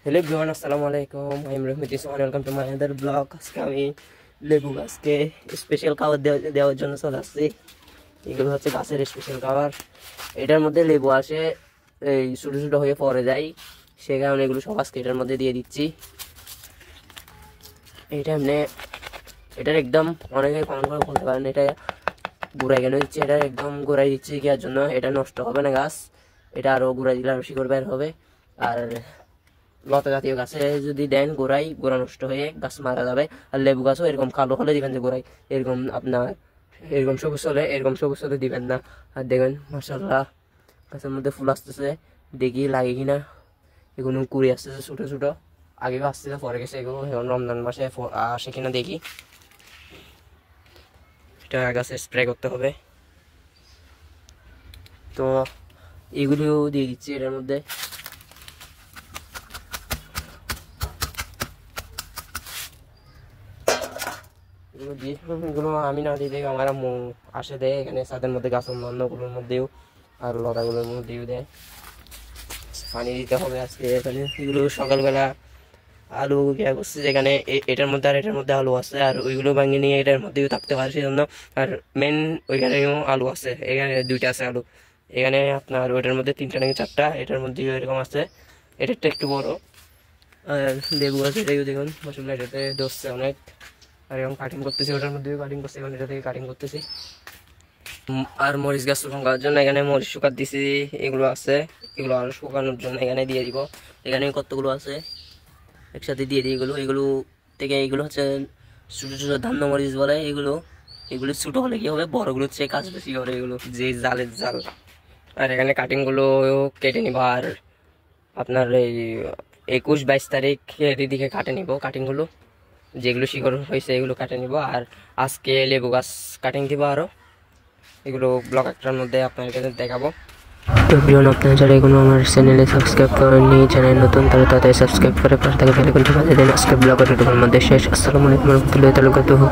Hello everyone, আসসালামু আলাইকুম। I am Rahmat Isman, welcome to my other blog. আজকে আমি লেবু গাছকে স্পেশাল খাবার দেওয়ার জন্য চলে আসছি। এগুলো হচ্ছে গাছের স্পেশাল খাবার। এটার মধ্যে লেবু আসে, এই ছোটো ছোটো হয়ে পড়ে যায়, সে কারণে এগুলো সব আজকে এটার মধ্যে দিয়ে দিচ্ছি। এইটা এমনি এটার একদম অনেকে কমন করে বলতে পারেন এটা গুঁড়াই কেন দিচ্ছি। এটা একদম গুঁড়াই দিচ্ছি কি আর জন্য, এটা নষ্ট হবে না গাছ। এটা আরও গুঁড়াই দিলে আরও শিকড় বের হবে। আর লতা জাতীয় গাছে যদি দেন গোড়া নষ্ট হয়ে গাছ মারা যাবে। আর লেবু গাছও এরকম কালো হলে দিবেন যে গোড়ায় এরকম আপনার এরকম সবুজ হলে দিবেন না। আর দেখবেন মাশাআল্লাহ গাছের মধ্যে ফুল আসতেছে, দেখি লাগে কিনা। এগুলো কুড়ি আসতেছে ছোটো ছোটো, আগেও আসতেছে পরে গেছে। এগুলো এখন রমজান মাসে আসে কিনা দেখি। এটা গাছে স্প্রে করতে হবে, তো এগুলো দিয়ে দিচ্ছি এটার মধ্যে। এগুলো আমি না দিই, দেখে আমার আম্মু আসে দেয় এখানে ছাদের মধ্যে, গাছ অন্যান্যগুলোর মধ্যেও আর লতাগুলোর মধ্যেও দেয়। পানি দিতে হবে আজকে। এগুলো সকালবেলা আলু ইয়া করছে যেখানে এটার মধ্যে আর এটার মধ্যে আলু আছে, আর ওইগুলো ভাঙিয়ে নিয়ে এটার মধ্যেও থাকতে পারে সেজন্য। আর মেন ওইখানেও আলু আছে, এখানে দুইটা আছে আলু। এখানে আপনার ওইটার মধ্যে তিনটা নাকি চারটা, এটার মধ্যেও এরকম আছে। এটারটা একটু বড়। আর লেবু আছে, এটাও দেখুন মাশাআল্লাহ, এটাতে ধরছে অনেক। আর এখন কাটিং করতেছি, ওটার মধ্যেও কাটিং করছি, এখন এটা থেকে কাটিং করতেছি। আর মরিচ গাছ শুকানোর জন্য এখানে মরিচ শুকাত দিছি, এগুলো আছে। এগুলো আর শুকানোর জন্য এখানে দিয়ে দিব। এখানে কতগুলো আছে একসাথে দিয়ে দিই। এগুলো থেকে এগুলো হচ্ছে ছোটো ছোটো ধান্য মরিচ বলে। এগুলো ছোটো হলে কি হবে, বড়গুলো হচ্ছে কাজ বেশি করে, এগুলো যে জালের জাল। আর এখানে কাটিংগুলো কেটে নিব। আর আপনার এই 21-22 তারিখ দিকে কাটে নিব কাটিংগুলো, যেগুলো শিকড় হয়েছে এগুলো কাটে নিব। আর আজকে লেবু গাছ কাটিং দিব আরও। এগুলো ব্লগ একটার মধ্যে আপনার কাছে দেখাবো। তো প্রিয়ন, আপনারা যারা এগুলো আমার চ্যানেলে সাবস্ক্রাইব করেননি, চ্যানেল নতুন তারা তাদের সাবস্ক্রাইব করে পাশে থাকা বেল আইকনটি বাজিয়ে দেন। আজকে ব্লগের মধ্যে শেষ। আসসালামু আলাইকুম ওয়া রাহমাতুল্লাহি ওয়া বারাকাতুহু।